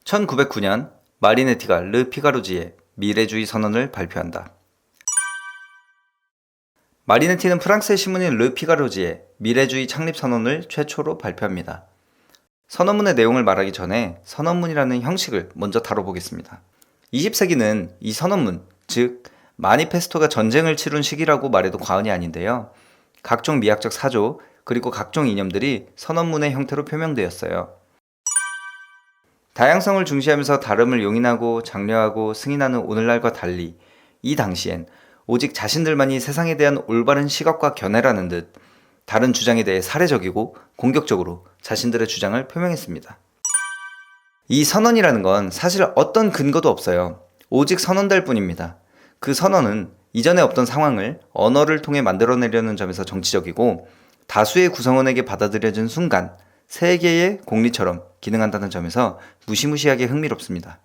1909년 마리네티가 르 피가로지에 미래주의 선언을 발표한다. 마리네티는 프랑스의 신문인 르 피가로지에 미래주의 창립 선언을 최초로 발표합니다. 선언문의 내용을 말하기 전에 선언문이라는 형식을 먼저 다뤄보겠습니다. 20세기는 이 선언문, 즉 마니페스토가 전쟁을 치룬 시기라고 말해도 과언이 아닌데요. 각종 미학적 사조, 그리고 각종 이념들이 선언문의 형태로 표명되었어요. 다양성을 중시하면서 다름을 용인하고 장려하고 승인하는 오늘날과 달리 이 당시엔 오직 자신들만이 세상에 대한 올바른 시각과 견해라는 듯 다른 주장에 대해 사례적이고 공격적으로 자신들의 주장을 표명했습니다. 이 선언이라는 건 사실 어떤 근거도 없어요. 오직 선언될 뿐입니다. 그 선언은 이전에 없던 상황을 언어를 통해 만들어내려는 점에서 정치적이고 다수의 구성원에게 받아들여진 순간 세계의 공리처럼 기능한다는 점에서 무시무시하게 흥미롭습니다.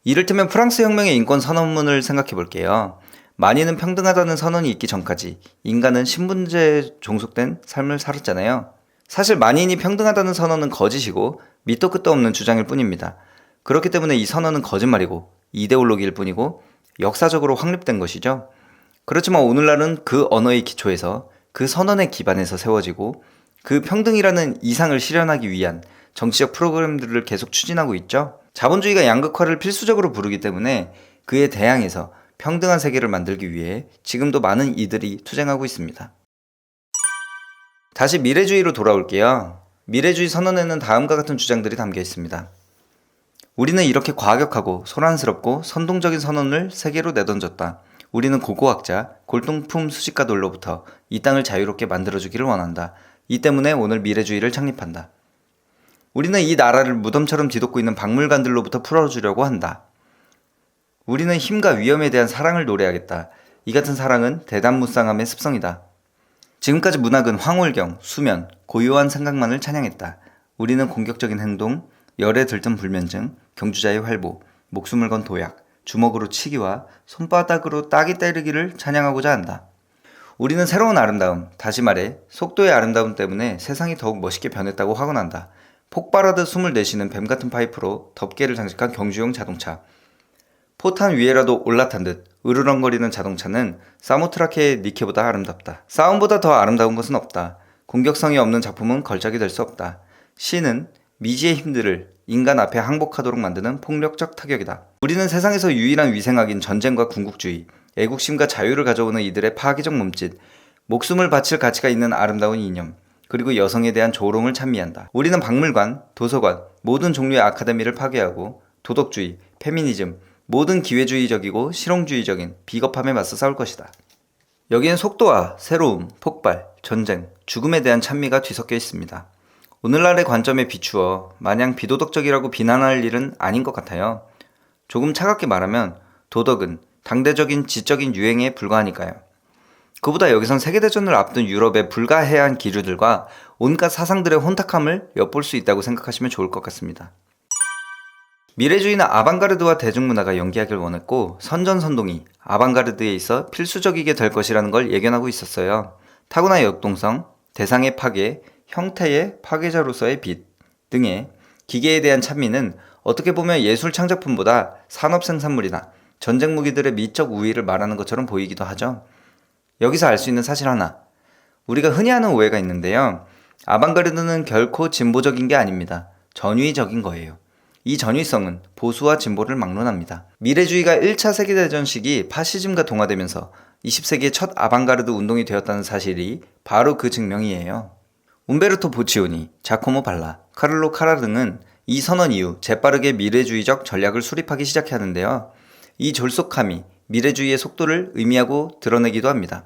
이를테면 프랑스 혁명의 인권 선언문을 생각해 볼게요. 만인은 평등하다는 선언이 있기 전까지 인간은 신분제에 종속된 삶을 살았잖아요. 사실 만인이 평등하다는 선언은 거짓이고 밑도 끝도 없는 주장일 뿐입니다. 그렇기 때문에 이 선언은 거짓말이고 이데올로기일 뿐이고 역사적으로 확립된 것이죠. 그렇지만 오늘날은 그 언어의 기초에서 그 선언의 기반에서 세워지고 그 평등이라는 이상을 실현하기 위한 정치적 프로그램들을 계속 추진하고 있죠. 자본주의가 양극화를 필수적으로 부르기 때문에 그에 대항해서 평등한 세계를 만들기 위해 지금도 많은 이들이 투쟁하고 있습니다. 다시 미래주의로 돌아올게요. 미래주의 선언에는 다음과 같은 주장들이 담겨 있습니다. 우리는 이렇게 과격하고 소란스럽고 선동적인 선언을 세계로 내던졌다. 우리는 고고학자, 골동품 수집가들로부터 이 땅을 자유롭게 만들어주기를 원한다. 이 때문에 오늘 미래주의를 창립한다. 우리는 이 나라를 무덤처럼 뒤덮고 있는 박물관들로부터 풀어주려고 한다. 우리는 힘과 위험에 대한 사랑을 노래하겠다. 이 같은 사랑은 대담무쌍함의 습성이다. 지금까지 문학은 황홀경, 수면, 고요한 생각만을 찬양했다. 우리는 공격적인 행동, 열에 들뜬 불면증, 경주자의 활보, 목숨을 건 도약, 주먹으로 치기와 손바닥으로 따기 때리기를 찬양하고자 한다. 우리는 새로운 아름다움, 다시 말해 속도의 아름다움 때문에 세상이 더욱 멋있게 변했다고 확언한다. 폭발하듯 숨을 내쉬는 뱀같은 파이프로 덮개를 장식한 경주용 자동차, 포탄 위에라도 올라탄 듯 으르렁거리는 자동차는 사모트라케의 니케보다 아름답다. 싸움보다 더 아름다운 것은 없다. 공격성이 없는 작품은 걸작이 될 수 없다. 시는 미지의 힘들을 인간 앞에 항복하도록 만드는 폭력적 타격이다. 우리는 세상에서 유일한 위생학인 전쟁과 궁극주의, 애국심과 자유를 가져오는 이들의 파괴적 몸짓, 목숨을 바칠 가치가 있는 아름다운 이념, 그리고 여성에 대한 조롱을 찬미한다. 우리는 박물관, 도서관, 모든 종류의 아카데미를 파괴하고 도덕주의, 페미니즘, 모든 기회주의적이고 실용주의적인 비겁함에 맞서 싸울 것이다. 여기엔 속도와 새로움, 폭발, 전쟁, 죽음에 대한 찬미가 뒤섞여 있습니다. 오늘날의 관점에 비추어 마냥 비도덕적이라고 비난할 일은 아닌 것 같아요. 조금 차갑게 말하면 도덕은 당대적인 지적인 유행에 불과하니까요. 그보다 여기선 세계대전을 앞둔 유럽의 불가해한 기류들과 온갖 사상들의 혼탁함을 엿볼 수 있다고 생각하시면 좋을 것 같습니다. 미래주의는 아방가르드와 대중문화가 연기하길 원했고 선전선동이 아방가르드에 있어 필수적이게 될 것이라는 걸 예견하고 있었어요. 타고난 역동성, 대상의 파괴, 형태의 파괴자로서의 빛 등의 기계에 대한 찬미는 어떻게 보면 예술 창작품보다 산업 생산물이나 전쟁 무기들의 미적 우위를 말하는 것처럼 보이기도 하죠. 여기서 알 수 있는 사실 하나, 우리가 흔히 하는 오해가 있는데요. 아방가르드는 결코 진보적인 게 아닙니다. 전위적인 거예요. 이 전위성은 보수와 진보를 막론합니다. 미래주의가 1차 세계대전 시기 파시즘과 동화되면서 20세기의 첫 아방가르드 운동이 되었다는 사실이 바로 그 증명이에요. 움베르토 보치오니, 자코모 발라, 카를로 카라 등은 이 선언 이후 재빠르게 미래주의적 전략을 수립하기 시작하는데요. 이 졸속함이 미래주의의 속도를 의미하고 드러내기도 합니다.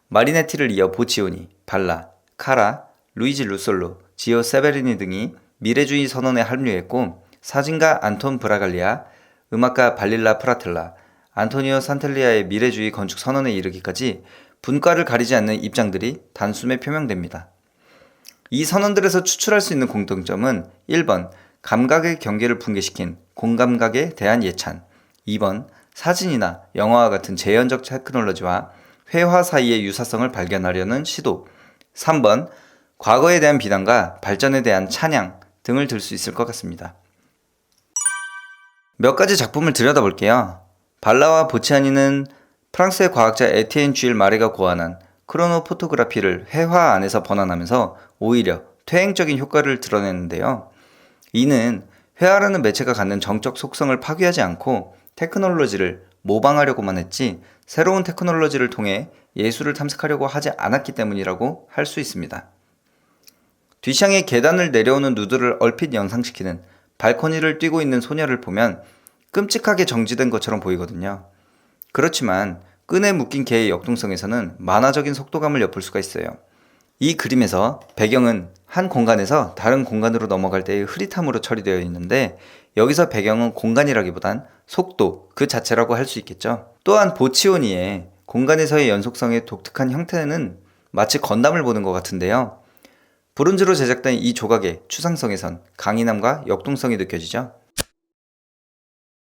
마리네티를 이어 보치오니, 발라, 카라, 루이지 루솔로, 지오 세베리니 등이 미래주의 선언에 합류했고 사진가 안톤 브라갈리아, 음악가 발릴라 프라텔라, 안토니오 산텔리아의 미래주의 건축 선언에 이르기까지 분과를 가리지 않는 입장들이 단숨에 표명됩니다. 이 선언들에서 추출할 수 있는 공통점은 1번 감각의 경계를 붕괴시킨 공감각에 대한 예찬, 2번 사진이나 영화와 같은 재현적 테크놀로지와 회화 사이의 유사성을 발견하려는 시도, 3번 과거에 대한 비난과 발전에 대한 찬양 등을 들 수 있을 것 같습니다. 몇 가지 작품을 들여다볼게요. 발라와 보치아니는 프랑스의 과학자 에티엔 쥘 마레가 고안한 크로노포토그라피를 회화 안에서 번안하면서 오히려 퇴행적인 효과를 드러내는데요. 이는 회화라는 매체가 갖는 정적 속성을 파괴하지 않고 테크놀로지를 모방하려고만 했지 새로운 테크놀로지를 통해 예술을 탐색하려고 하지 않았기 때문이라고 할 수 있습니다. 뒷샹에 계단을 내려오는 누드를 얼핏 연상시키는 발코니를 뛰고 있는 소녀를 보면 끔찍하게 정지된 것처럼 보이거든요. 그렇지만 끈에 묶인 개의 역동성에서는 만화적인 속도감을 엿볼 수가 있어요. 이 그림에서 배경은 한 공간에서 다른 공간으로 넘어갈 때의 흐릿함으로 처리되어 있는데 여기서 배경은 공간이라기보단 속도 그 자체라고 할 수 있겠죠. 또한 보치오니의 공간에서의 연속성의 독특한 형태는 마치 건담을 보는 것 같은데요. 브론즈로 제작된 이 조각의 추상성에선 강인함과 역동성이 느껴지죠.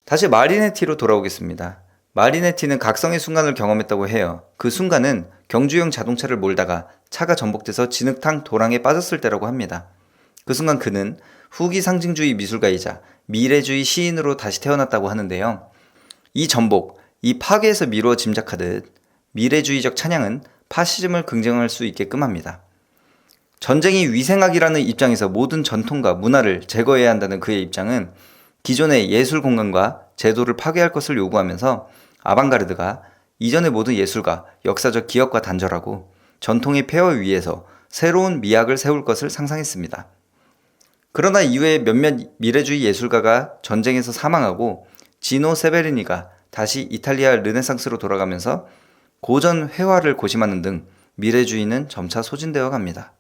다시 마리네티로 돌아오겠습니다. 마리네티는 각성의 순간을 경험했다고 해요. 그 순간은 경주용 자동차를 몰다가 차가 전복돼서 진흙탕 도랑에 빠졌을 때라고 합니다. 그 순간 그는 후기 상징주의 미술가이자 미래주의 시인으로 다시 태어났다고 하는데요. 이 전복, 이 파괴에서 미루어 짐작하듯 미래주의적 찬양은 파시즘을 긍정할 수 있게끔 합니다. 전쟁이 위생학이라는 입장에서 모든 전통과 문화를 제거해야 한다는 그의 입장은 기존의 예술 공간과 제도를 파괴할 것을 요구하면서 아방가르드가 이전의 모든 예술과 역사적 기억과 단절하고 전통의 폐허 위에서 새로운 미학을 세울 것을 상상했습니다. 그러나 이후에 몇몇 미래주의 예술가가 전쟁에서 사망하고 지노 세베리니가 다시 이탈리아 르네상스로 돌아가면서 고전 회화를 고심하는 등 미래주의는 점차 소진되어 갑니다.